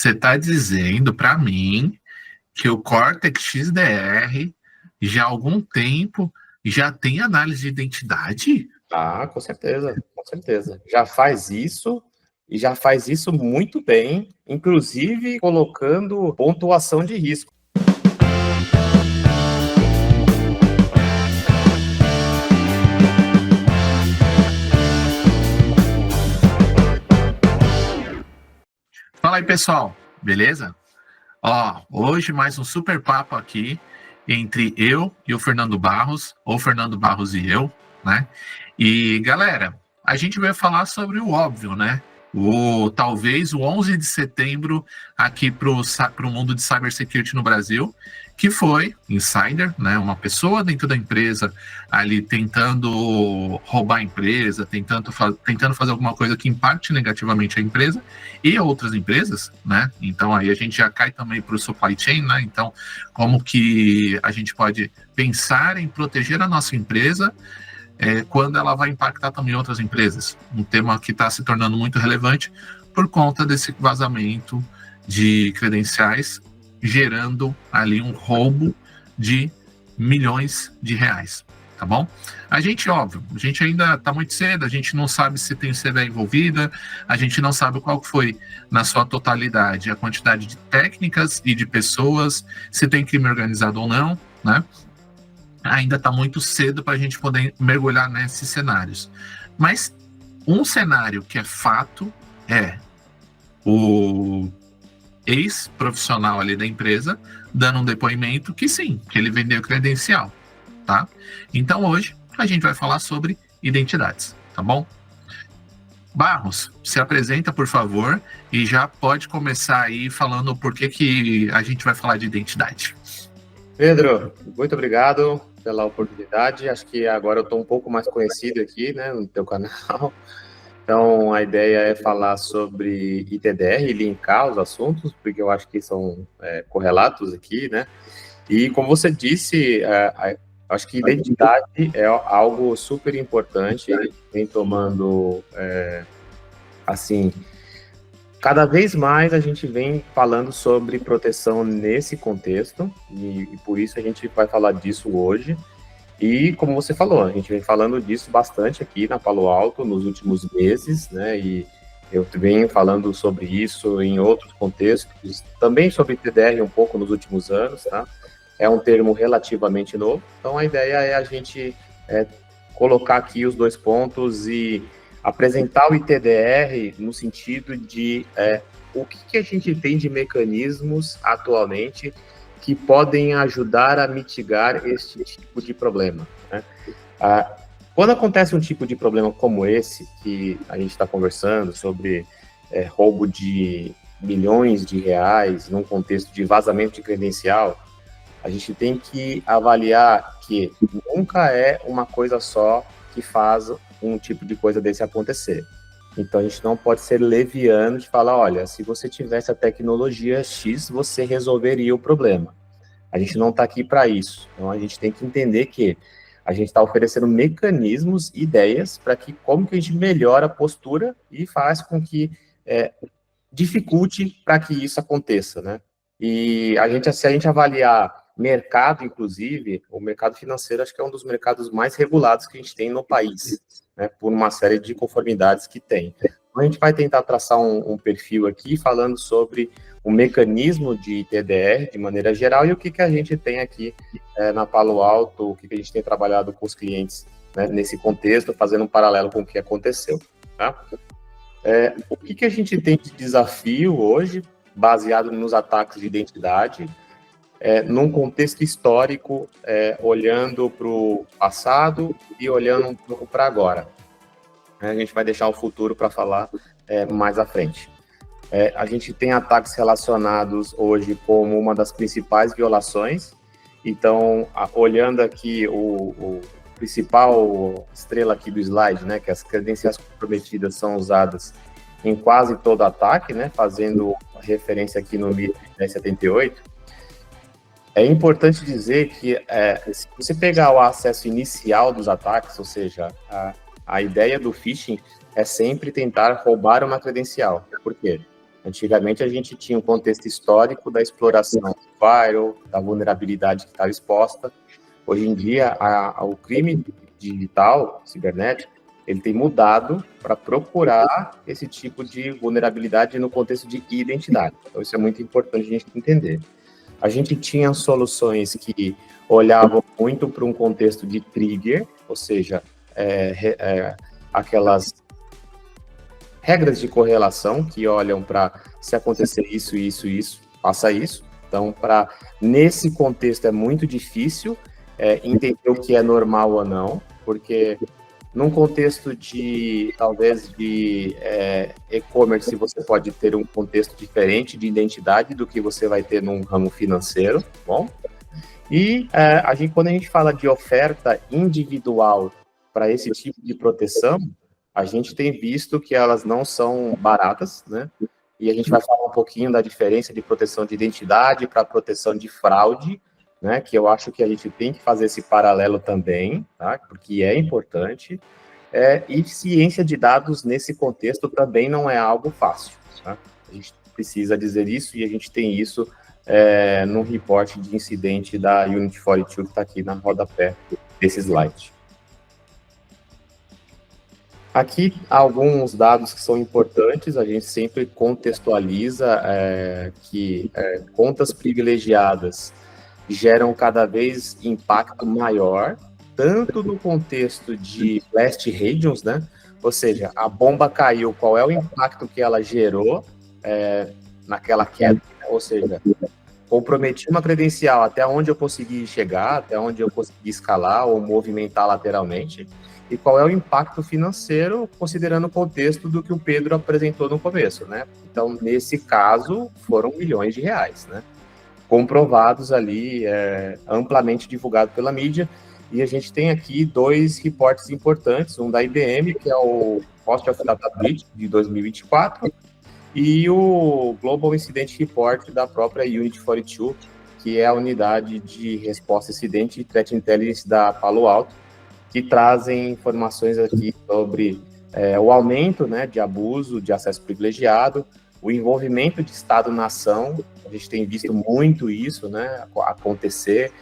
Você está dizendo para mim que o Cortex XDR já há algum tempo já tem análise de identidade? Ah, com certeza, com certeza. Já faz isso e já faz isso muito bem, inclusive colocando pontuação de risco. Fala aí, pessoal, beleza? Hoje mais um super papo aqui entre eu e o Fernando Barros, ou Fernando Barros e eu, né? E, galera, a gente vai falar sobre o óbvio, né? Talvez o 11 de setembro aqui para o mundo de cybersecurity no Brasil, que foi insider, né? Uma pessoa dentro da empresa ali tentando roubar a empresa, tentando fazer alguma coisa que impacte negativamente a empresa e outras empresas, né? Então aí a gente já cai também para o supply chain, né? Então, como que a gente pode pensar em proteger a nossa empresa quando ela vai impactar também outras empresas. Um tema que está se tornando muito relevante por conta desse vazamento de credenciais, gerando ali um roubo de milhões de reais, tá bom? A gente ainda está muito cedo, a gente não sabe se tem CVE envolvida, a gente não sabe qual foi, na sua totalidade, a quantidade de técnicas e de pessoas, se tem crime organizado ou não, né? Ainda está muito cedo para a gente poder mergulhar nesses cenários. Mas um cenário que é fato é o ex-profissional ali da empresa dando um depoimento que sim, que ele vendeu credencial, tá? Então hoje a gente vai falar sobre identidades, tá bom? Barros, se apresenta, por favor, e já pode começar aí falando por que a gente vai falar de identidade. Pedro, muito obrigado pela oportunidade. Acho que agora eu estou um pouco mais conhecido aqui, né, no teu canal. Então, a ideia é falar sobre ITDR e linkar os assuntos, porque eu acho que são correlatos aqui, né? E, como você disse, acho que identidade é algo super importante, vem tomando, assim, cada vez mais a gente vem falando sobre proteção nesse contexto, e por isso a gente vai falar disso hoje. E, como você falou, a gente vem falando disso bastante aqui na Palo Alto nos últimos meses, né? E eu venho falando sobre isso em outros contextos, também sobre TDR um pouco nos últimos anos, tá? É um termo relativamente novo, então a ideia é a gente colocar aqui os dois pontos e apresentar o ITDR no sentido de o que a gente tem de mecanismos atualmente que podem ajudar a mitigar este tipo de problema, né? Quando acontece um tipo de problema como esse, que a gente está conversando sobre roubo de milhões de reais num contexto de vazamento de credencial, a gente tem que avaliar que nunca é uma coisa só que faz um tipo de coisa desse acontecer. Então, a gente não pode ser leviano de falar, olha, se você tivesse a tecnologia X, você resolveria o problema. A gente não está aqui para isso. Então, a gente tem que entender que a gente está oferecendo mecanismos, ideias, para que como que a gente melhora a postura e faz com que dificulte para que isso aconteça, né? E se a gente avaliar mercado, inclusive, o mercado financeiro, acho que é um dos mercados mais regulados que a gente tem no país, né, por uma série de conformidades que tem. Então, a gente vai tentar traçar um perfil aqui, falando sobre o mecanismo de TDR, de maneira geral, e o que a gente tem aqui na Palo Alto, o que a gente tem trabalhado com os clientes, né, nesse contexto, fazendo um paralelo com o que aconteceu, tá? O que a gente tem de desafio hoje, baseado nos ataques de identidade, num contexto histórico, olhando para o passado e olhando um pouco para agora. A gente vai deixar o futuro para falar mais à frente. A gente tem ataques relacionados hoje como uma das principais violações. Então, olhando aqui o principal estrela aqui do slide, né, que as credenciais comprometidas são usadas em quase todo ataque, né, fazendo referência aqui no MITRE 1078. É importante dizer que se você pegar o acesso inicial dos ataques, ou seja, a ideia do phishing é sempre tentar roubar uma credencial. Por quê? Antigamente a gente tinha um contexto histórico da exploração do viral, da vulnerabilidade que estava exposta. Hoje em dia, o crime digital, cibernético, ele tem mudado para procurar esse tipo de vulnerabilidade no contexto de identidade. Então, isso é muito importante a gente entender. A gente tinha soluções que olhavam muito para um contexto de trigger, ou seja, aquelas regras de correlação que olham para se acontecer isso, isso, isso, faça isso. Então, nesse contexto é muito difícil entender o que é normal ou não, porque num contexto talvez de e-commerce, você pode ter um contexto diferente de identidade do que você vai ter num ramo financeiro, bom? E quando a gente fala de oferta individual para esse tipo de proteção, a gente tem visto que elas não são baratas, né? E a gente vai falar um pouquinho da diferença de proteção de identidade para proteção de fraude, né? Que eu acho que a gente tem que fazer esse paralelo também, tá? Porque é importante. E ciência de dados nesse contexto também não é algo fácil, tá? A gente precisa dizer isso e a gente tem isso no reporte de incidente da Unit 42 que está aqui na rodapé desse slide. Aqui, alguns dados que são importantes, a gente sempre contextualiza que contas privilegiadas geram cada vez impacto maior, tanto no contexto de blast regions, né? Ou seja, a bomba caiu, qual é o impacto que ela gerou naquela queda? Ou seja, comprometi uma credencial até onde eu consegui chegar, até onde eu consegui escalar ou movimentar lateralmente, e qual é o impacto financeiro, considerando o contexto do que o Pedro apresentou no começo, né? Então, nesse caso, foram milhões de reais, né? Comprovados ali, amplamente divulgado pela mídia, e a gente tem aqui 2 reportes importantes, um da IBM, que é o Cost of Data Breach, de 2024, e o Global Incident Report da própria Unit 42, que é a unidade de resposta a incidente e threat intelligence da Palo Alto, que trazem informações aqui sobre o aumento, né, de abuso de acesso privilegiado, o envolvimento de Estado-nação. A gente tem visto muito isso, né, acontecer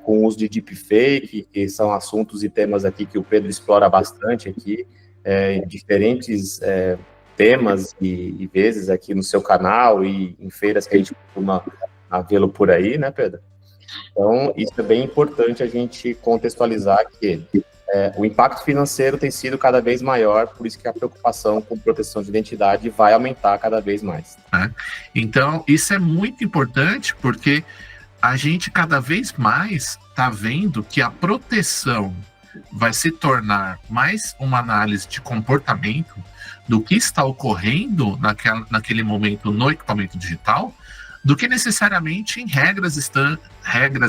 com o uso de deepfake, que são assuntos e temas aqui que o Pedro explora bastante aqui, diferentes temas e vezes aqui no seu canal e em feiras que a gente costuma vê-lo por aí, né, Pedro? Então, isso é bem importante a gente contextualizar que o impacto financeiro tem sido cada vez maior, por isso que a preocupação com proteção de identidade vai aumentar cada vez mais. Então, isso é muito importante porque a gente cada vez mais está vendo que a proteção vai se tornar mais uma análise de comportamento do que está ocorrendo naquele momento no equipamento digital, do que necessariamente em regras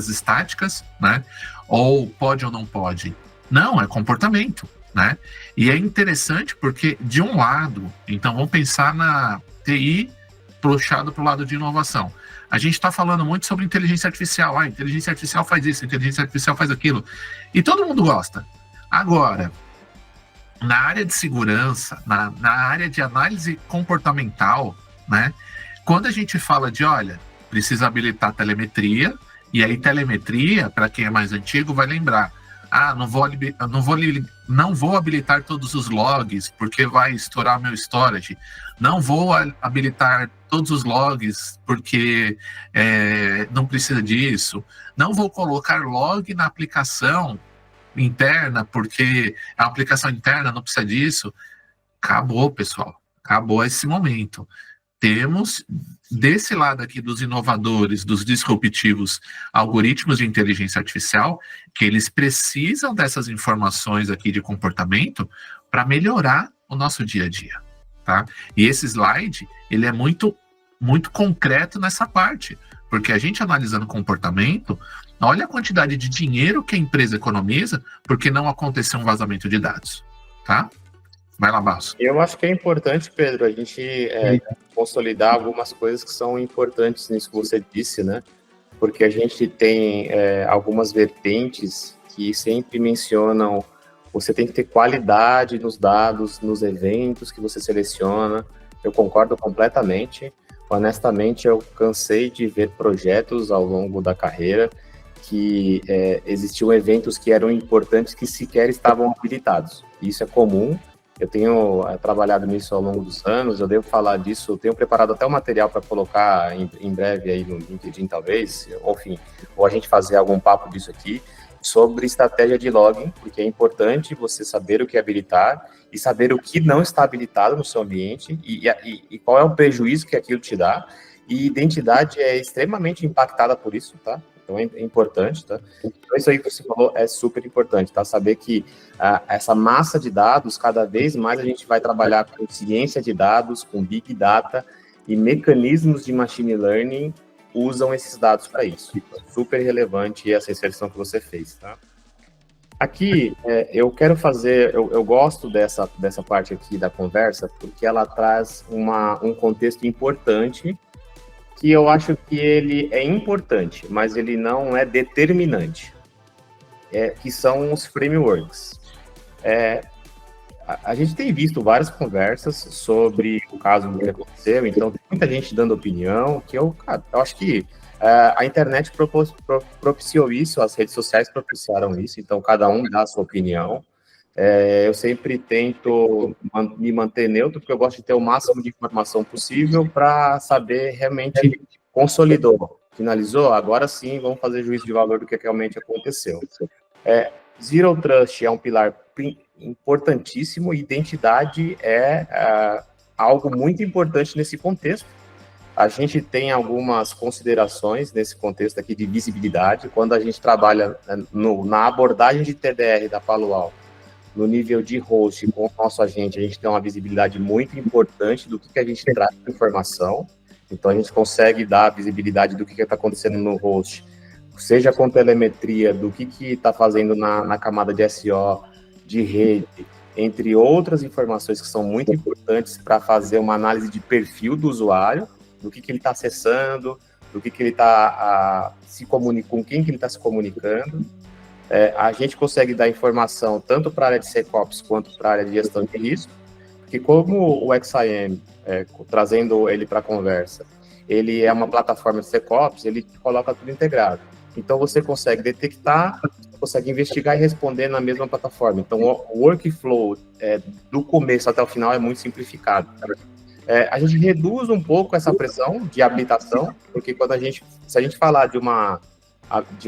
estáticas, né? Ou pode ou não pode. Não, é comportamento, né? E é interessante porque, de um lado, então vamos pensar na TI puxado para o lado de inovação. A gente está falando muito sobre inteligência artificial. Inteligência artificial faz isso, inteligência artificial faz aquilo. E todo mundo gosta. Agora, na área de segurança, na área de análise comportamental, né? Quando a gente fala de, olha, precisa habilitar telemetria, e aí telemetria, para quem é mais antigo, vai lembrar, não vou habilitar todos os logs, porque vai estourar meu storage. Não vou habilitar todos os logs, porque não precisa disso. Não vou colocar log na aplicação interna, porque a aplicação interna não precisa disso. Acabou, pessoal. Acabou esse momento. Temos, desse lado aqui dos inovadores, dos disruptivos, algoritmos de inteligência artificial, que eles precisam dessas informações aqui de comportamento para melhorar o nosso dia a dia, tá? E esse slide, ele é muito, muito concreto nessa parte, porque a gente analisando comportamento, olha a quantidade de dinheiro que a empresa economiza porque não aconteceu um vazamento de dados, tá? Vai lá, Barros. Eu acho que é importante, Pedro, a gente consolidar algumas coisas que são importantes nisso que você disse, né? Porque a gente tem algumas vertentes que sempre mencionam você tem que ter qualidade nos dados, nos eventos que você seleciona. eu concordo completamente. Honestamente, eu cansei de ver projetos ao longo da carreira que existiam eventos que eram importantes que sequer estavam habilitados. Isso é comum. Eu tenho trabalhado nisso ao longo dos anos, eu devo falar disso, eu tenho preparado até um material para colocar em breve aí no LinkedIn, talvez, ou enfim, ou a gente fazer algum papo disso aqui, sobre estratégia de login, porque é importante você saber o que habilitar e saber o que não está habilitado no seu ambiente e qual é o prejuízo que aquilo te dá. E identidade é extremamente impactada por isso, tá? Então é importante, tá? Então isso aí que você falou é super importante, tá? Saber que essa massa de dados, cada vez mais a gente vai trabalhar com ciência de dados, com Big Data e mecanismos de Machine Learning usam esses dados para isso. Super relevante essa inserção que você fez, tá? Aqui, eu quero fazer, eu gosto dessa parte aqui da conversa, porque ela traz um contexto importante, que eu acho que ele é importante, mas ele não é determinante, que são os frameworks. A gente tem visto várias conversas sobre o caso que aconteceu, então tem muita gente dando opinião, que eu acho que a internet propiciou isso, as redes sociais propiciaram isso, então cada um dá a sua opinião. Eu sempre tento me manter neutro, porque eu gosto de ter o máximo de informação possível para saber realmente consolidou, finalizou, agora sim vamos fazer juízo de valor do que realmente aconteceu. Zero Trust é um pilar importantíssimo, e identidade é algo muito importante nesse contexto. A gente tem algumas considerações nesse contexto aqui de visibilidade, quando a gente trabalha na abordagem de TDR da Palo Alto, no nível de host com o nosso agente, a gente tem uma visibilidade muito importante do que a gente traz de informação, então a gente consegue dar visibilidade do que está acontecendo no host, seja com telemetria, do que está fazendo na camada de SO, de rede, entre outras informações que são muito importantes para fazer uma análise de perfil do usuário, do que ele está acessando, do que ele está se comunicando, com quem que ele está se comunicando. A gente consegue dar informação tanto para a área de SecOps quanto para a área de gestão de risco, porque como o XIM, trazendo ele para a conversa, ele é uma plataforma de SecOps, ele coloca tudo integrado. Então, você consegue detectar, consegue investigar e responder na mesma plataforma. Então, o workflow do começo até o final é muito simplificado. A gente reduz um pouco essa pressão de habilitação, porque se a gente falar de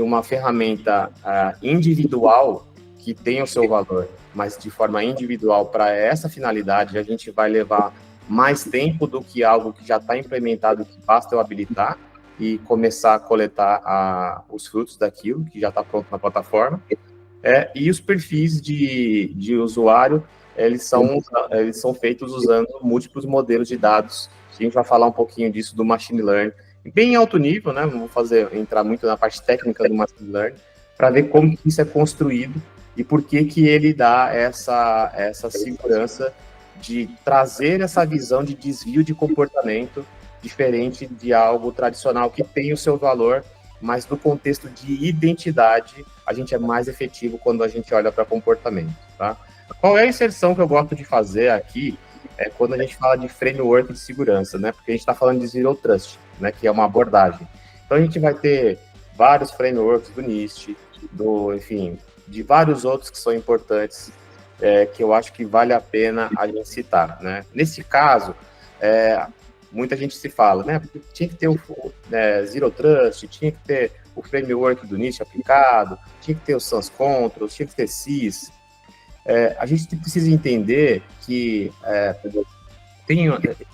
uma ferramenta individual que tem o seu valor, mas de forma individual para essa finalidade, a gente vai levar mais tempo do que algo que já está implementado, que basta eu habilitar e começar a coletar os frutos daquilo que já está pronto na plataforma. E os perfis de usuário, eles são feitos usando múltiplos modelos de dados. A gente vai falar um pouquinho disso do Machine Learning, bem alto nível, né? Não vou entrar muito na parte técnica do Machine Learning, para ver como que isso é construído e por que ele dá essa segurança de trazer essa visão de desvio de comportamento diferente de algo tradicional que tem o seu valor, mas no contexto de identidade, a gente é mais efetivo quando a gente olha para comportamento, tá? Qual é a inserção que eu gosto de fazer aqui? Quando a gente fala de framework de segurança, né? Porque a gente está falando de Zero Trust, né? Que é uma abordagem. Então, a gente vai ter vários frameworks do NIST, enfim, de vários outros que são importantes, que eu acho que vale a pena a gente citar, né? Nesse caso, muita gente se fala, né? Tinha que ter o Zero Trust, tinha que ter o framework do NIST aplicado, tinha que ter o Sans Controls, tinha que ter CIS. A gente precisa entender que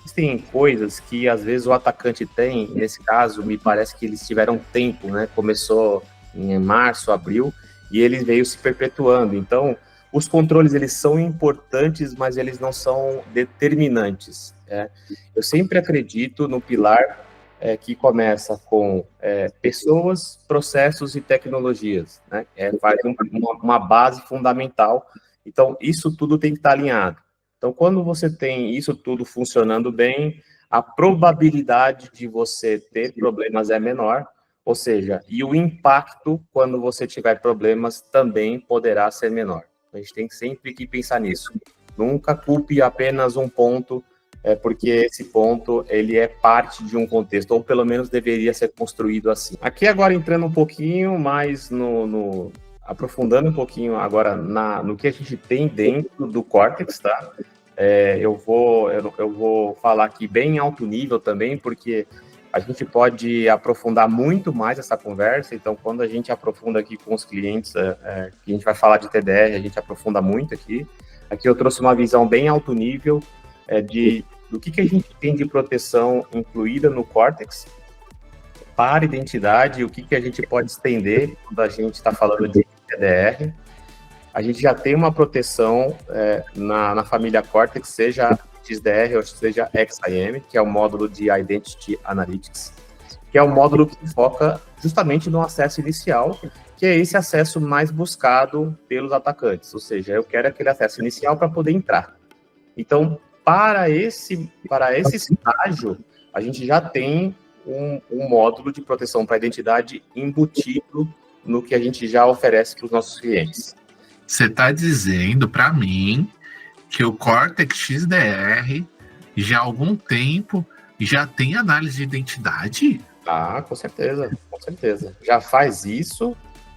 existem coisas que às vezes o atacante tem, nesse caso, me parece que eles tiveram tempo, né? Começou em março, abril, e ele veio se perpetuando. Então, os controles, eles são importantes, mas eles não são determinantes. Eu sempre acredito no pilar que começa com pessoas, processos e tecnologias, né? Faz uma base fundamental. Então, isso tudo tem que estar alinhado. Então, quando você tem isso tudo funcionando bem, a probabilidade de você ter problemas é menor, ou seja, e o impacto, quando você tiver problemas, também poderá ser menor. A gente tem sempre que pensar nisso. Nunca culpe apenas um ponto porque esse ponto ele é parte de um contexto, ou pelo menos deveria ser construído assim. Aqui agora entrando um pouquinho mais aprofundando um pouquinho agora no que a gente tem dentro do Cortex, tá? Eu vou falar aqui bem em alto nível também, porque a gente pode aprofundar muito mais essa conversa. Então, quando a gente aprofunda aqui com os clientes, que a gente vai falar de TDR, a gente aprofunda muito aqui. Aqui eu trouxe uma visão bem alto nível do que a gente tem de proteção incluída no Cortex para identidade, e o que a gente pode estender quando a gente está falando de TDR. A gente já tem uma proteção na família Cortex, seja XDR ou seja XIM, que é o módulo de Identity Analytics, que é o módulo que foca justamente no acesso inicial, que é esse acesso mais buscado pelos atacantes, ou seja, eu quero aquele acesso inicial para poder entrar. Então, para esse estágio, a gente já tem um módulo de proteção para a identidade embutido no que a gente já oferece para os nossos clientes. Você está dizendo para mim que o Cortex XDR já há algum tempo já tem análise de identidade? Ah, com certeza, com certeza. Já faz isso,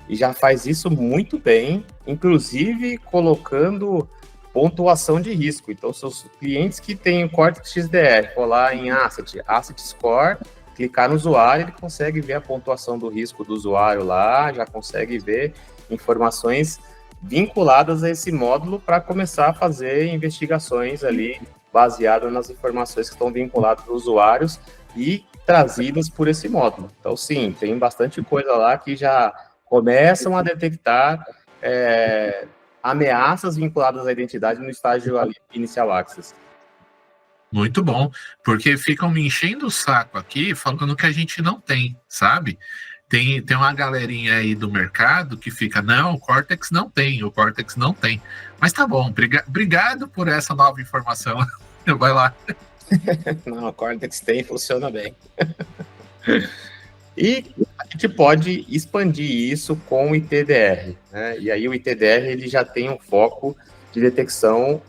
e já faz isso muito bem, inclusive colocando pontuação de risco. Então, seus clientes que têm o Cortex XDR, for lá em Asset Score, clicar no usuário, ele consegue ver a pontuação do risco do usuário lá, já consegue ver informações vinculadas a esse módulo para começar a fazer investigações ali baseadas nas informações que estão vinculadas aos usuários e trazidas por esse módulo. Então, sim, tem bastante coisa lá que já começam a detectar ameaças vinculadas à identidade no estágio ali, Initial Access. Muito bom, porque ficam me enchendo o saco aqui falando que a gente não tem, sabe? Tem uma galerinha aí do mercado que fica, não, o Cortex não tem, o Cortex não tem. Mas tá bom, obrigado por essa nova informação. Vai lá. Não, o Cortex tem, funciona bem. E a gente pode expandir isso com o ITDR, né? E aí o ITDR ele já tem um foco de detecção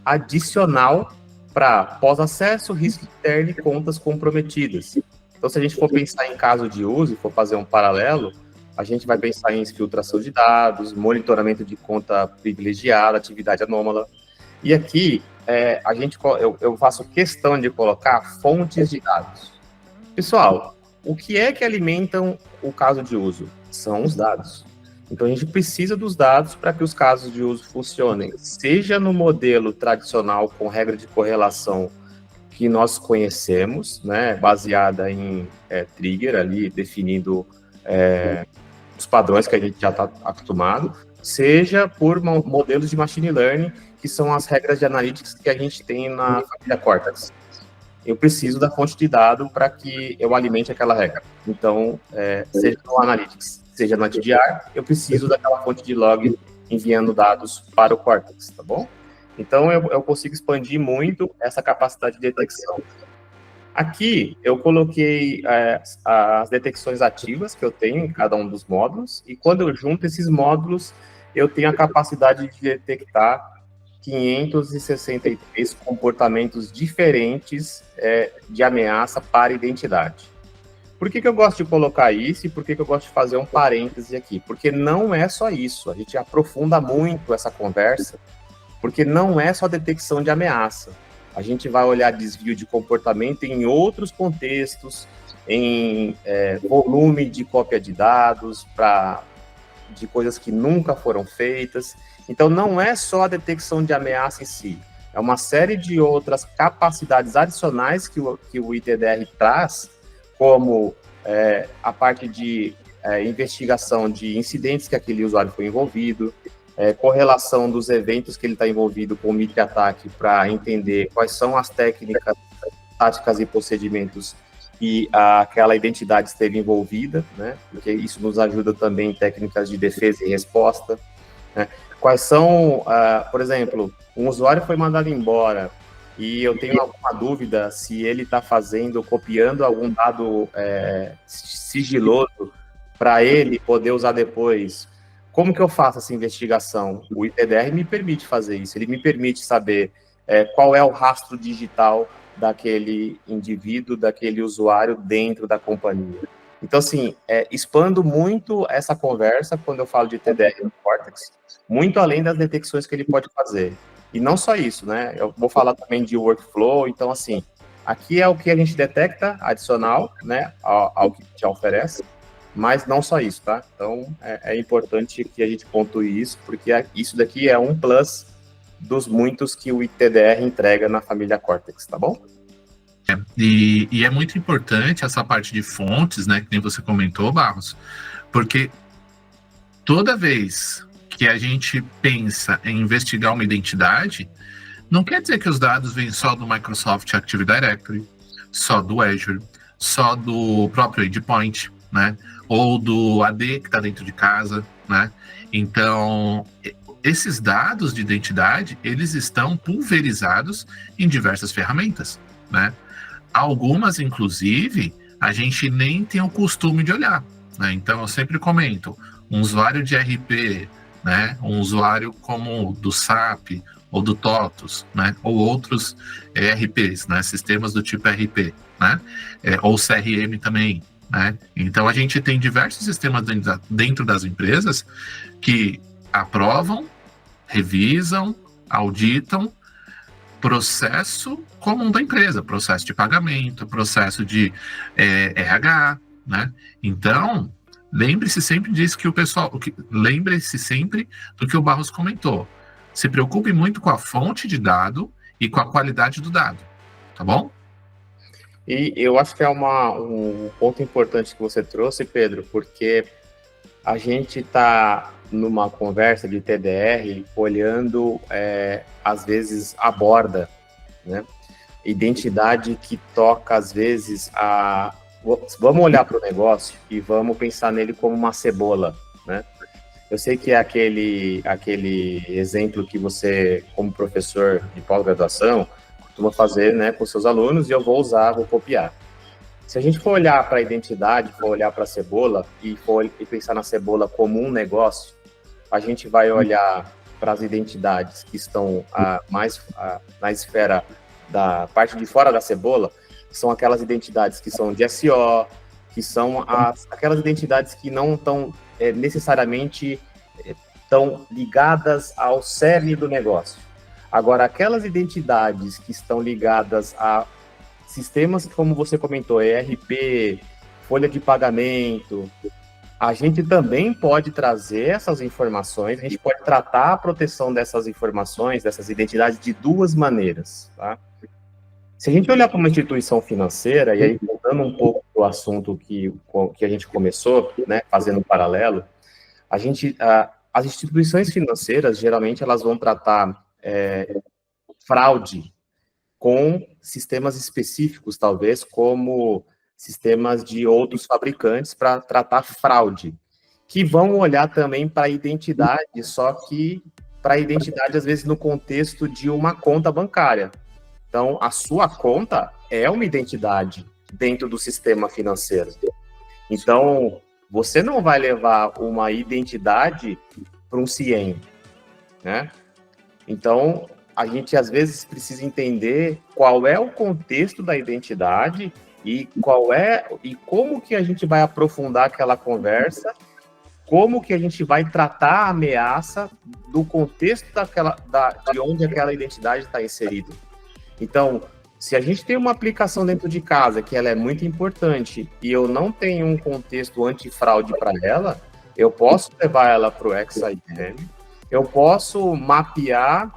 adicional para pós-acesso, risco interno e contas comprometidas. Então, se a gente for pensar em caso de uso e for fazer um paralelo, a gente vai pensar em filtração de dados, monitoramento de conta privilegiada, atividade anômala. E aqui, eu faço questão de colocar fontes de dados. Pessoal, o que é que alimentam o caso de uso? São os dados. Então, a gente precisa dos dados para que os casos de uso funcionem, seja no modelo tradicional com regra de correlação que nós conhecemos, né, baseada em trigger ali, definindo os padrões que a gente já está acostumado, seja por modelos de machine learning, que são as regras de analytics que a gente tem na família Cortex. Eu preciso da fonte de dado para que eu alimente aquela regra. Então, seja no Analytics, seja no TDR, eu preciso daquela fonte de log enviando dados para o Cortex, tá bom? Então, eu consigo expandir muito essa capacidade de detecção. Aqui, eu coloquei as detecções ativas que eu tenho em cada um dos módulos, e quando eu junto esses módulos, eu tenho a capacidade de detectar 563 comportamentos diferentes de ameaça para identidade. Por que eu gosto de colocar isso e por que eu gosto de fazer um parêntese aqui? Porque não é só isso, a gente aprofunda muito essa conversa, porque não é só detecção de ameaça. A gente vai olhar desvio de comportamento em outros contextos, em volume de cópia de dados, de coisas que nunca foram feitas. Então, não é só a detecção de ameaça em si, é uma série de outras capacidades adicionais que o ITDR traz, como a parte de investigação de incidentes que aquele usuário foi envolvido, correlação dos eventos que ele está envolvido com o MIT-ataque para entender quais são as técnicas, táticas e procedimentos que aquela identidade esteve envolvida, né? Porque isso nos ajuda também em técnicas de defesa e resposta, né? Quais são, por exemplo, um usuário foi mandado embora e eu tenho alguma dúvida se ele está copiando algum dado sigiloso para ele poder usar depois. Como que eu faço essa investigação? O ITDR me permite fazer isso, ele me permite saber qual é o rastro digital daquele indivíduo, daquele usuário dentro da companhia. Então, assim, expando muito essa conversa quando eu falo de TDR no Cortex, muito além das detecções que ele pode fazer. E não só isso, né? Eu vou falar também de workflow. Então, assim, aqui é o que a gente detecta adicional, né, ao que te oferece, mas não só isso, tá? Então, é importante que a gente pontue isso, porque isso daqui é um plus dos muitos que o ITDR entrega na família Cortex, tá bom? E é muito importante essa parte de fontes, né, que nem você comentou, Barros, porque toda vez que a gente pensa em investigar uma identidade, não quer dizer que os dados vêm só do Microsoft Active Directory, só do Azure, só do próprio Endpoint, né? Ou do AD que está dentro de casa, né? Então, esses dados de identidade, eles estão pulverizados em diversas ferramentas, né? Algumas, inclusive, a gente nem tem o costume de olhar, né? Então, eu sempre comento, um usuário de RP, né? Um usuário como do SAP, ou do TOTUS, né, ou outros RPs, né, sistemas do tipo RP, né, ou CRM também, né. Então a gente tem diversos sistemas dentro das empresas que aprovam, revisam, auditam processo comum da empresa, processo de pagamento, processo de RH, né. Então lembre-se sempre disso que o pessoal, lembre-se sempre do que o Barros comentou. Se preocupe muito com a fonte de dado e com a qualidade do dado, tá bom? E eu acho que é um ponto importante que você trouxe, Pedro, porque a gente está numa conversa de TDR olhando, às vezes, a borda, né? Identidade que toca, às vezes, Vamos olhar para o negócio e vamos pensar nele como uma cebola, né? Eu sei que é aquele exemplo que você, como professor de pós-graduação, costuma fazer, né, com seus alunos, e eu vou copiar. Se a gente for olhar para a identidade, for olhar para a cebola e pensar na cebola como um negócio, a gente vai olhar para as identidades que estão mais na esfera da parte de fora da cebola, são aquelas identidades que são de SO, que são aquelas identidades que não estão necessariamente estão ligadas ao cerne do negócio. Agora, aquelas identidades que estão ligadas a sistemas, como você comentou, ERP, folha de pagamento, a gente também pode trazer essas informações, a gente pode tratar a proteção dessas informações, dessas identidades, de duas maneiras, tá? Se a gente olhar para uma instituição financeira, e aí voltando um pouco para o assunto que a gente começou, né, fazendo um paralelo, as instituições financeiras, geralmente, elas vão tratar fraude com sistemas específicos, talvez, como sistemas de outros fabricantes para tratar fraude, que vão olhar também para a identidade, só que para a identidade, às vezes, no contexto de uma conta bancária. Então, a sua conta é uma identidade dentro do sistema financeiro. Então, você não vai levar uma identidade para um CIEM, né? Então, a gente, às vezes, precisa entender qual é o contexto da identidade e como que a gente vai aprofundar aquela conversa, como que a gente vai tratar a ameaça do contexto de onde aquela identidade está inserida. Então, se a gente tem uma aplicação dentro de casa que ela é muito importante e eu não tenho um contexto antifraude para ela, eu posso levar ela para o XIM, eu posso mapear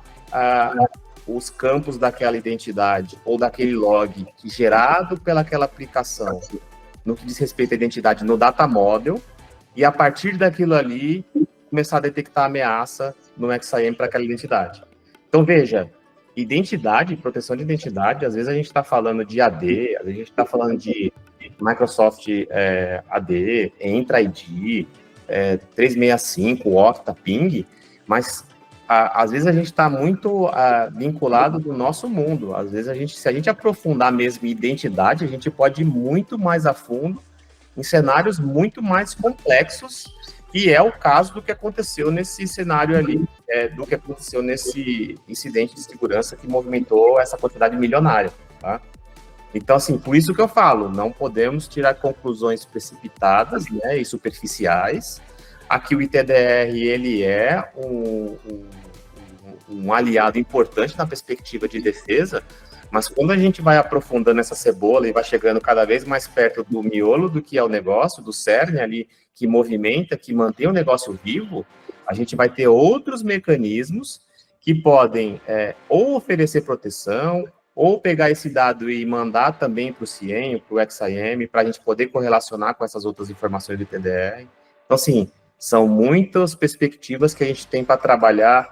os campos daquela identidade ou daquele log gerado pelaquela aplicação no que diz respeito à identidade no data model, e a partir daquilo ali começar a detectar a ameaça no XIM para aquela identidade. Então, veja, identidade, proteção de identidade, às vezes a gente está falando de AD, às vezes a gente está falando de Microsoft AD, Entra ID, 365, Okta, Ping, mas às vezes a gente está muito vinculado do nosso mundo. Às vezes, se a gente aprofundar mesmo em identidade, a gente pode ir muito mais a fundo em cenários muito mais complexos que é o caso do que aconteceu nesse cenário ali, do que aconteceu nesse incidente de segurança que movimentou essa quantidade milionária, tá? Então, assim, por isso que eu falo, não podemos tirar conclusões precipitadas, né, e superficiais. Aqui o ITDR, ele é um aliado importante na perspectiva de defesa, mas quando a gente vai aprofundando essa cebola e vai chegando cada vez mais perto do miolo do que é o negócio, do cerne ali, que movimenta, que mantém o negócio vivo, a gente vai ter outros mecanismos que podem ou oferecer proteção, ou pegar esse dado e mandar também para o CIEM, para o XIM, para a gente poder correlacionar com essas outras informações do ITDR. Então, assim, são muitas perspectivas que a gente tem para trabalhar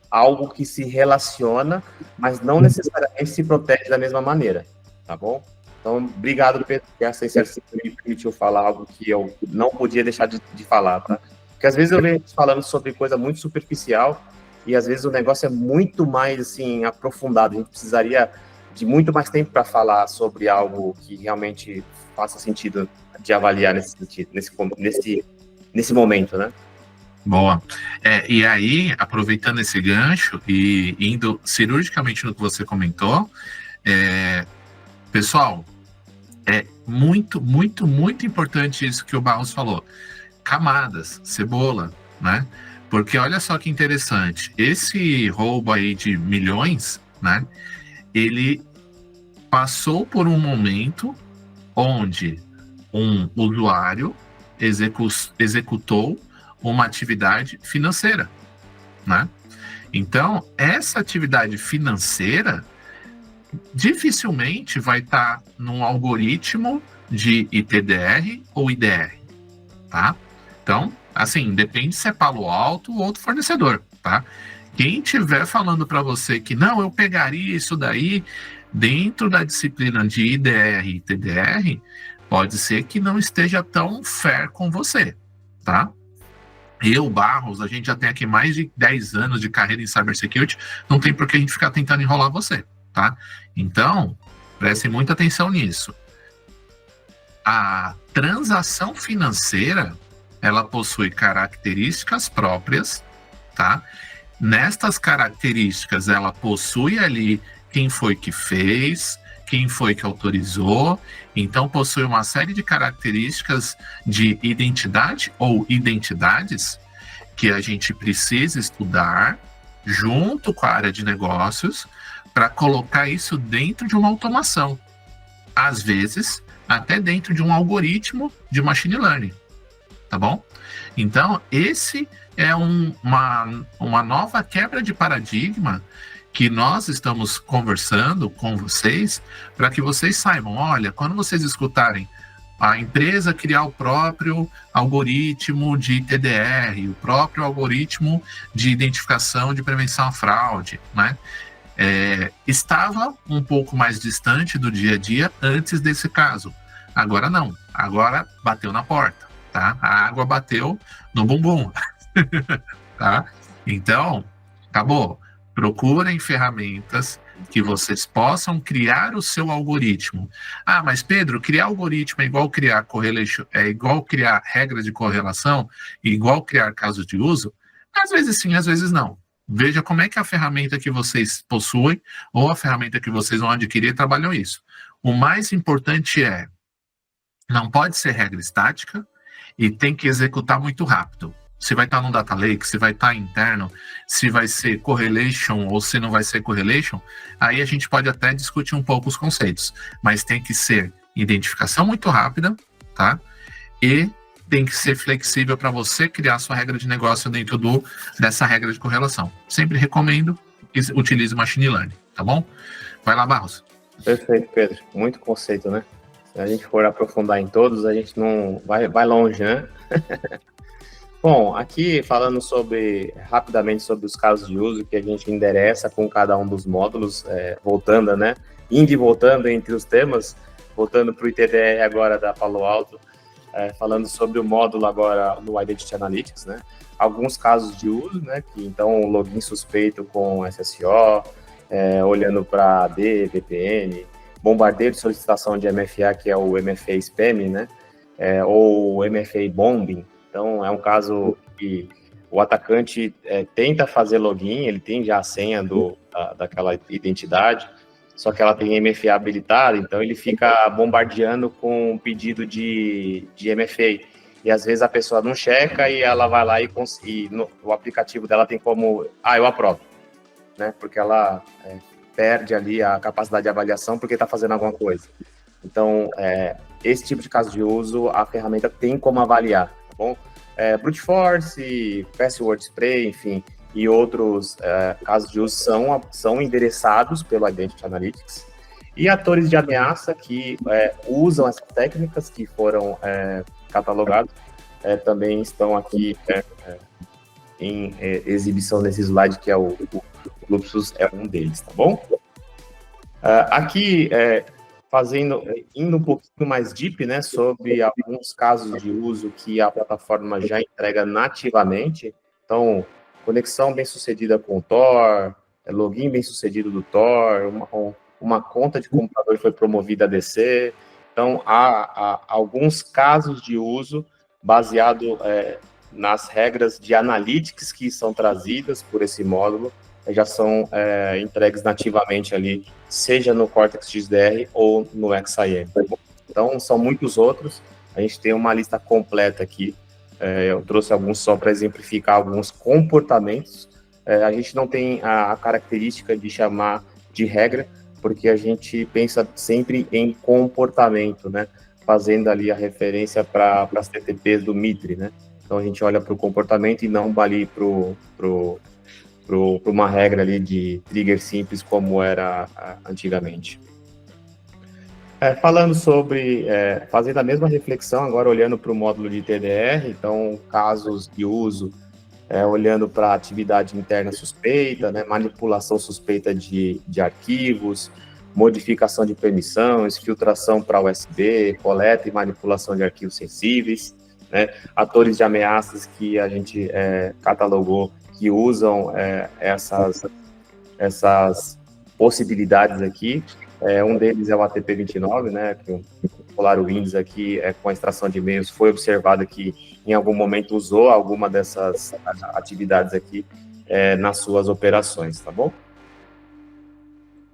algo que se relaciona, mas não necessariamente se protege da mesma maneira, tá bom? Então, obrigado, Pedro, por essa inserção que me permitiu falar algo que eu não podia deixar de falar, tá? Porque às vezes eu venho falando sobre coisa muito superficial e às vezes o negócio é muito mais, assim, aprofundado. A gente precisaria de muito mais tempo para falar sobre algo que realmente faça sentido de avaliar nesse sentido, nesse momento, né? Boa. E aí, aproveitando esse gancho e indo cirurgicamente no que você comentou, pessoal, é muito, muito, muito importante isso que o Barros falou. Camadas, cebola, né? Porque olha só que interessante, esse roubo aí de milhões, né? Ele passou por um momento onde um usuário executou uma atividade financeira, né? Então, essa atividade financeira dificilmente vai estar num algoritmo de ITDR ou IDR, tá? Então, assim, depende se é Palo Alto ou outro fornecedor, tá? Quem estiver falando para você que não, eu pegaria isso daí dentro da disciplina de IDR e ITDR, pode ser que não esteja tão fair com você, tá? Eu, Barros, a gente já tem aqui mais de 10 anos de carreira em cybersecurity, não tem por que a gente ficar tentando enrolar você, tá? Então, prestem muita atenção nisso. A transação financeira, ela possui características próprias, tá? Nestas características, ela possui ali quem foi que fez, quem foi que autorizou, então possui uma série de características de identidade ou identidades que a gente precisa estudar junto com a área de negócios para colocar isso dentro de uma automação. Às vezes, até dentro de um algoritmo de machine learning, tá bom? Então, esse é uma nova quebra de paradigma que nós estamos conversando com vocês, para que vocês saibam, olha, quando vocês escutarem a empresa criar o próprio algoritmo de TDR, o próprio algoritmo de identificação de prevenção à fraude, né? Estava um pouco mais distante do dia a dia antes desse caso. Agora não, agora bateu na porta, tá? A água bateu no bumbum, tá? Então, acabou. Procurem ferramentas que vocês possam criar o seu algoritmo. Ah, mas Pedro, criar algoritmo é igual criar correlation, é igual criar regra de correlação, igual criar casos de uso? Às vezes sim, às vezes não. Veja como é que a ferramenta que vocês possuem ou a ferramenta que vocês vão adquirir trabalham isso. O mais importante não pode ser regra estática e tem que executar muito rápido. Se vai estar no data lake, se vai estar interno, se vai ser correlation ou se não vai ser correlation, aí a gente pode até discutir um pouco os conceitos, mas tem que ser identificação muito rápida, tá? E tem que ser flexível para você criar sua regra de negócio dentro dessa regra de correlação. Sempre recomendo que utilize machine learning, tá bom? Vai lá, Barros. Perfeito, Pedro. Muito conceito, né? Se a gente for aprofundar em todos, a gente não vai longe, né? Bom, aqui falando rapidamente sobre os casos de uso que a gente endereça com cada um dos módulos, voltando, né? Indo e voltando entre os temas, voltando para o ITDR agora da Palo Alto, falando sobre o módulo agora no Identity Analytics, né? Alguns casos de uso, né? Que então login suspeito com SSO, olhando para AD, VPN, bombardeio de solicitação de MFA, que é o MFA Spam, né? Ou MFA Bombing, Então, é um caso que o atacante tenta fazer login, ele tem já a senha daquela identidade, só que ela tem MFA habilitada, então ele fica bombardeando com um pedido de MFA. E às vezes a pessoa não checa e ela vai lá o aplicativo dela tem como, eu aprovo, né? Porque ela perde ali a capacidade de avaliação porque está fazendo alguma coisa. Então, esse tipo de caso de uso, a ferramenta tem como avaliar, tá bom? Brute Force, Password Spray, enfim, e outros casos de uso são endereçados pelo Identity Analytics. E atores de ameaça que usam essas técnicas que foram catalogados também estão aqui em exibição nesse slide, que é o Lupsus é um deles, tá bom? Aqui, indo um pouquinho mais deep, né, sobre alguns casos de uso que a plataforma já entrega nativamente. Então, conexão bem-sucedida com o Tor, login bem-sucedido do Tor, uma conta de computador foi promovida a DC. Então, há alguns casos de uso baseado nas regras de analytics que são trazidas por esse módulo, já são entregues nativamente ali, seja no Cortex XDR ou no XIM. Então, são muitos outros. A gente tem uma lista completa aqui. Eu trouxe alguns só para exemplificar alguns comportamentos. A gente não tem a característica de chamar de regra, porque a gente pensa sempre em comportamento, né? Fazendo ali a referência para as TTPs do Mitre, né? Então, a gente olha para o comportamento e não ali para uma regra ali de trigger simples como era antigamente. Falando sobre, fazendo a mesma reflexão, agora olhando para o módulo de TDR, então casos de uso, olhando para a atividade interna suspeita, né, manipulação suspeita de arquivos, modificação de permissões, filtração para USB, coleta e manipulação de arquivos sensíveis, né, atores de ameaças que a gente catalogou que usam essas possibilidades aqui. Um deles é o ATP29, né, que o SolarWinds aqui, com a extração de e-mails, foi observado que em algum momento usou alguma dessas atividades aqui nas suas operações, tá bom?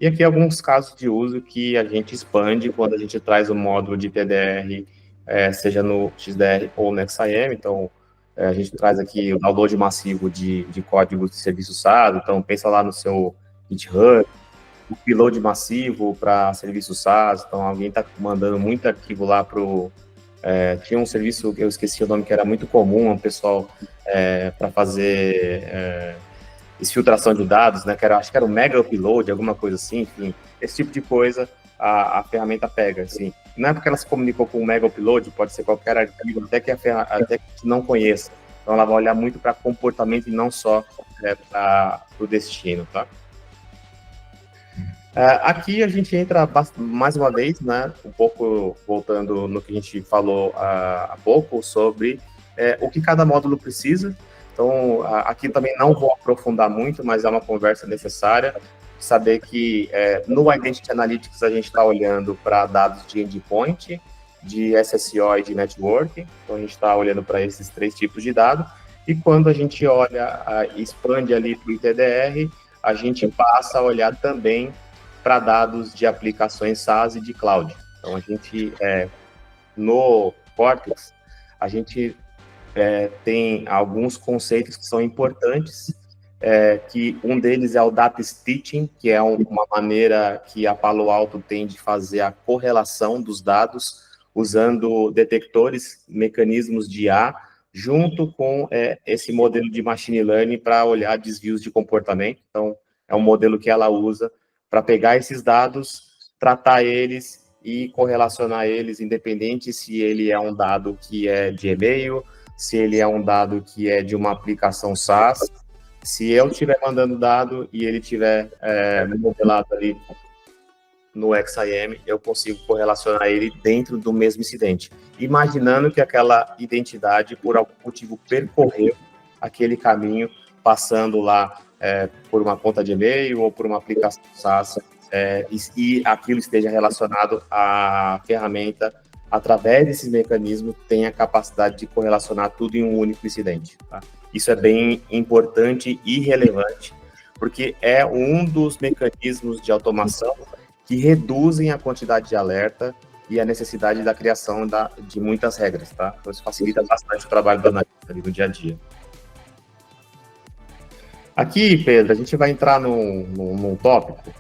E aqui alguns casos de uso que a gente expande quando a gente traz o módulo de TDR, seja no XDR ou no XIM. Então, a gente traz aqui o download massivo de código de serviço SaaS. Então, pensa lá no seu GitHub, o upload massivo para serviço SaaS. Então, alguém está mandando muito arquivo lá para o... tinha um serviço, eu esqueci o nome, que era muito comum, o pessoal, para fazer exfiltração de dados, né? Acho que era o Mega Upload, alguma coisa assim, enfim. Esse tipo de coisa a ferramenta pega, assim. Não é porque ela se comunicou com o Mega Upload, pode ser qualquer arquivo, até que a gente não conheça. Então, ela vai olhar muito para comportamento e não só para o destino, tá? Aqui a gente entra mais uma vez, né, um pouco voltando no que a gente falou há pouco sobre o que cada módulo precisa. Então, aqui também não vou aprofundar muito, mas é uma conversa necessária. Saber que no Identity Analytics a gente está olhando para dados de endpoint, de SSO e de network. Então, a gente está olhando para esses 3 tipos de dados. E quando a gente olha, expande ali para o ITDR, a gente passa a olhar também para dados de aplicações SaaS e de cloud. Então, a gente, no Cortex, a gente tem alguns conceitos que são importantes, que um deles é o data stitching, que é uma maneira que a Palo Alto tem de fazer a correlação dos dados usando detectores, mecanismos de IA, junto com esse modelo de machine learning para olhar desvios de comportamento. Então, é um modelo que ela usa para pegar esses dados, tratar eles e correlacionar eles, independente se ele é um dado que é de e-mail, se ele é um dado que é de uma aplicação SaaS. Se eu estiver mandando dado e ele estiver modelado ali no XIM, eu consigo correlacionar ele dentro do mesmo incidente, imaginando que aquela identidade, por algum motivo, percorreu aquele caminho, passando lá por uma conta de e-mail ou por uma aplicação SaaS, e aquilo esteja relacionado à ferramenta através desses mecanismos, tem a capacidade de correlacionar tudo em um único incidente. Tá? Isso é bem importante e relevante, porque é um dos mecanismos de automação que reduzem a quantidade de alerta e a necessidade da criação de muitas regras. Tá? Então, isso facilita bastante o trabalho do analista ali no dia a dia. Aqui, Pedro, a gente vai entrar num tópico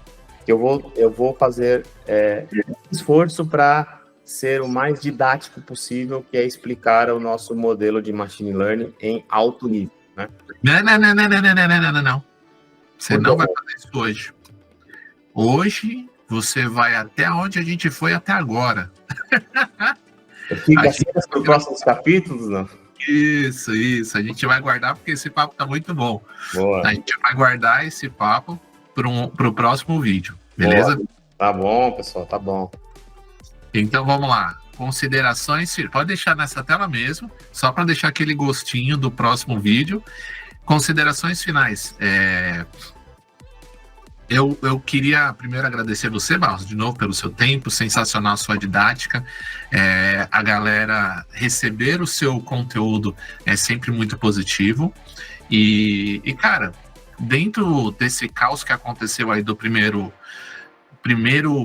que eu vou fazer um esforço para ser o mais didático possível, que é explicar o nosso modelo de machine learning em alto nível. Né? Não. Você não vai fazer isso hoje. Hoje, você vai até onde a gente foi até agora. Fica assim para os próximos capítulos, não? Isso. A gente vai guardar porque esse papo tá muito bom. Boa. A gente vai guardar esse papo para o próximo vídeo, beleza? Boa. Tá bom, pessoal, tá bom. Então vamos lá. Considerações, pode deixar nessa tela mesmo, só para deixar aquele gostinho do próximo vídeo. Considerações finais. Eu queria primeiro agradecer você, Barros, de novo pelo seu tempo, sensacional a sua didática. A galera receber o seu conteúdo é sempre muito positivo. E cara, dentro desse caos que aconteceu aí do primeiro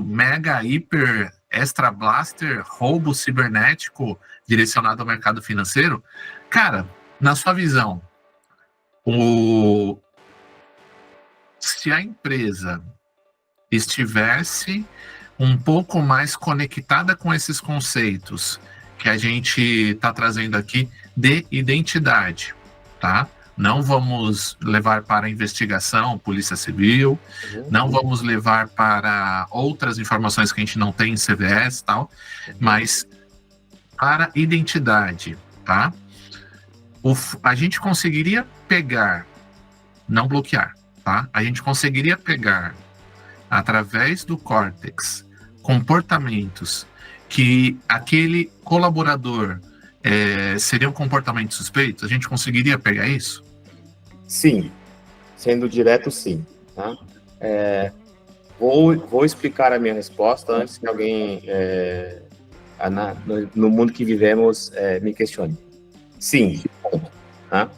mega, hiper, extra blaster, roubo cibernético direcionado ao mercado financeiro, cara, na sua visão, se a empresa estivesse um pouco mais conectada com esses conceitos que a gente está trazendo aqui de identidade, tá? Não vamos levar para investigação, polícia civil, não vamos levar para outras informações que a gente não tem em CVS e tal, mas para identidade, tá? A gente conseguiria pegar, não bloquear, tá? A gente conseguiria pegar, através do Cortex, comportamentos que aquele colaborador seria um comportamento suspeito? A gente conseguiria pegar isso? Sim, sendo direto, sim. Tá? Vou explicar a minha resposta antes que alguém, no mundo que vivemos, me questione. Sim, ponto. Tá?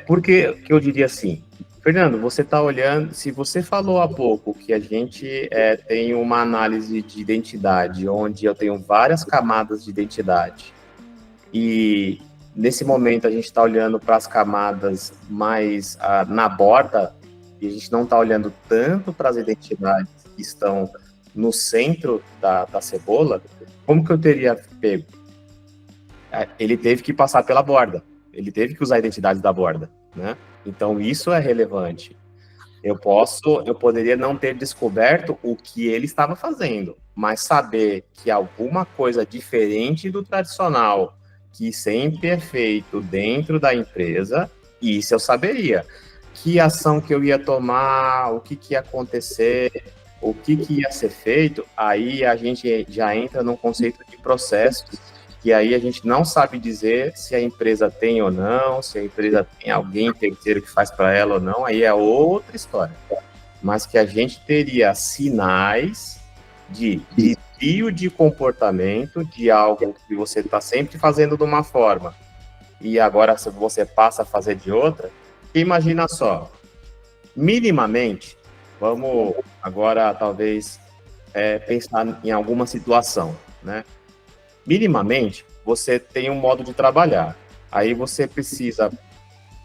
Por que eu diria sim? Fernando, você está olhando, se você falou há pouco que a gente tem uma análise de identidade, onde eu tenho várias camadas de identidade, e nesse momento a gente está olhando para as camadas mais na borda, e a gente não está olhando tanto para as identidades que estão no centro da cebola, como que eu teria pego? Ele teve que passar pela borda, ele teve que usar a identidade da borda, né? Então isso é relevante. Eu poderia não ter descoberto o que ele estava fazendo, mas saber que alguma coisa diferente do tradicional, que sempre é feito dentro da empresa, isso eu saberia. Que ação que eu ia tomar, o que ia acontecer, o que ia ser feito, aí a gente já entra num conceito de processos, que aí a gente não sabe dizer se a empresa tem ou não, se a empresa tem alguém terceiro que faz para ela ou não, aí é outra história. Mas que a gente teria sinais de desvio de comportamento, de algo que você está sempre fazendo de uma forma, e agora você passa a fazer de outra. Imagina só, minimamente, vamos agora talvez pensar em alguma situação, né? Minimamente, você tem um modo de trabalhar. Aí você precisa,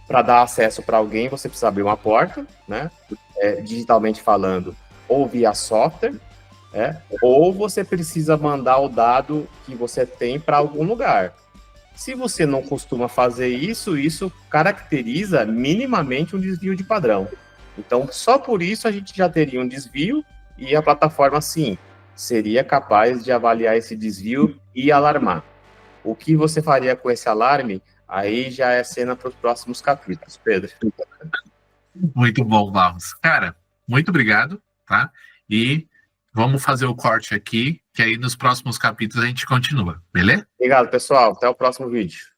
para dar acesso para alguém, você precisa abrir uma porta, né? Digitalmente falando, ou via software, ou você precisa mandar o dado que você tem para algum lugar. Se você não costuma fazer isso, isso caracteriza minimamente um desvio de padrão. Então, só por isso a gente já teria um desvio e a plataforma, sim, seria capaz de avaliar esse desvio e alarmar. O que você faria com esse alarme, aí já é cena para os próximos capítulos, Pedro. Muito bom, Barros. Cara, muito obrigado, tá? E vamos fazer o corte aqui, que aí nos próximos capítulos a gente continua, beleza? Obrigado, pessoal. Até o próximo vídeo.